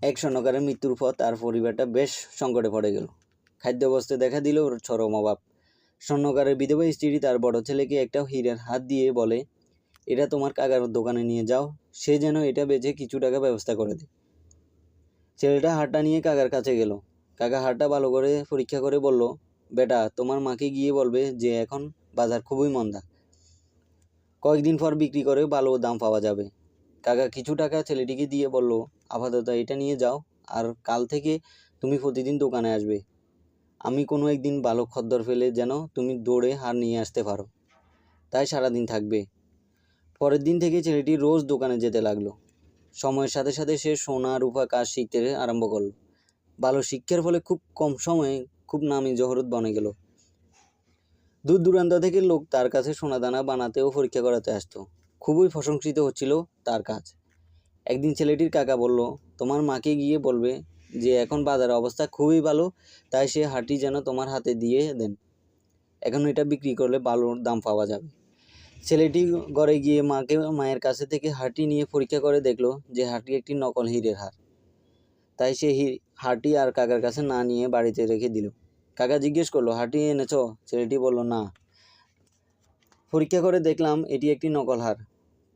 এক স্বর্ণকারের মৃত্যুর পর তার পরিবারটা বেশ সংকটে পড়ে গেল। খাদ্যাবস্থায় দেখা দিল ওর চরম অভাব। স্বর্ণকারের বিধবা স্ত্রী তার বড় ছেলেকে একটা হীরের হাত দিয়ে বলে, এটা তোমার কাকার দোকানে নিয়ে যাও, সে যেন এটা বেচে কিছু টাকা ব্যবস্থা করে দেয়। ছেলেটা হারটা নিয়ে কাকার কাছে গেল। কাকা হারটা ভালো করে পরীক্ষা করে বলল, বেটা, তোমার মাকে গিয়ে বলবে যে এখন বাজার খুবই মন্দা, কয়েকদিন পর বিক্রি করে ভালো দাম পাওয়া যাবে। কাকা কিছু টাকা ছেলেটিকে দিয়ে বলল, আপাতত এটা নিয়ে যাও, আর কাল থেকে তুমি প্রতিদিন দোকানে আসবে। আমি কোনো একদিন ভালো খদ্দের ফেলে যেন তুমি দৌড়ে হার নিয়ে আসতে পারো, তাই সারাদিন থাকবে। পরের দিন থেকে ছেলেটি রোজ দোকানে যেতে লাগলো। সময়ের সাথে সাথে সে সোনা রূপা কাজ শিখতে আরম্ভ করলো। ভালো শিক্ষার ফলে খুব কম সময়ে খুব নামি জহরত বনে গেল। দূর দূরান্ত থেকে লোক তার কাছে সোনাদানা বানাতে ও পরীক্ষা করাতে আসতো। খুবই প্রশংসিত হচ্ছিল তার কাজ। একদিন ছেলেটির কাকা বলল, তোমার মাকে গিয়ে বলবে যে এখন বাজারের অবস্থা খুবই ভালো, তাই সে হাঁটি যেন তোমার হাতে দিয়ে দেন, এখন এটা বিক্রি করলে ভালো দাম পাওয়া যাবে। ছেলেটি ঘরে গিয়ে মায়ের কাছে থেকে হাঁটি নিয়ে পরীক্ষা করে দেখলো যে হাঁটি একটি নকল হীরের হার। তাই সে হাঁটি আর কাকার কাছে না নিয়ে বাড়িতে রেখে দিল। কাকা জিজ্ঞেস করলো, হাঁটি এনেছ? ছেলেটি বলল, না, পরীক্ষা করে দেখলাম এটি একটি নকল হার।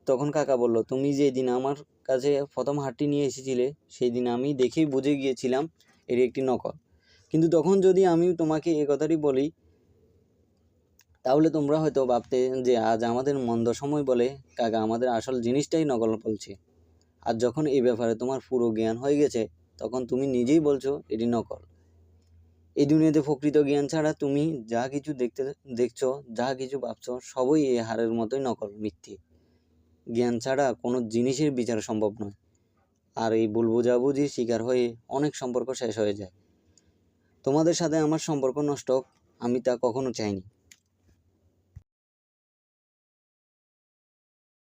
তখন কাকা বলল, তুমি যেদিন আমার কাছে প্রথম হারটি নিয়ে এসেছিলে সেই দিন আমি দেখেই বুঝে গিয়েছিলাম এটি একটি নকল। কিন্তু তখন যদি আমি তোমাকে এ কথাটি বলি তাহলে তোমরা হয়তো ভাবতে যে আজ আমাদের মন্দ সময় বলে কাকা আমাদের আসল জিনিসটাই নকল বলছে। আর যখন এই ব্যাপারে তোমার পুরো জ্ঞান হয়ে গেছে তখন তুমি নিজেই বলছো এটি নকল। এই দুনিয়াতে প্রকৃত জ্ঞান ছাড়া তুমি যা কিছু দেখছো, যা কিছু ভাবছো, সবই এই হারের মতোই নকল, মিথ্যে। জ্ঞান ছাড়া কোনো জিনিসের বিচার সম্ভব নয়। আর এই ভুল বোঝাবুঝির শিকার হয়ে অনেক সম্পর্ক শেষ হয়ে যায়। তোমাদের সাথে আমার সম্পর্ক নষ্ট হোক, আমি তা কখনো চাইনি।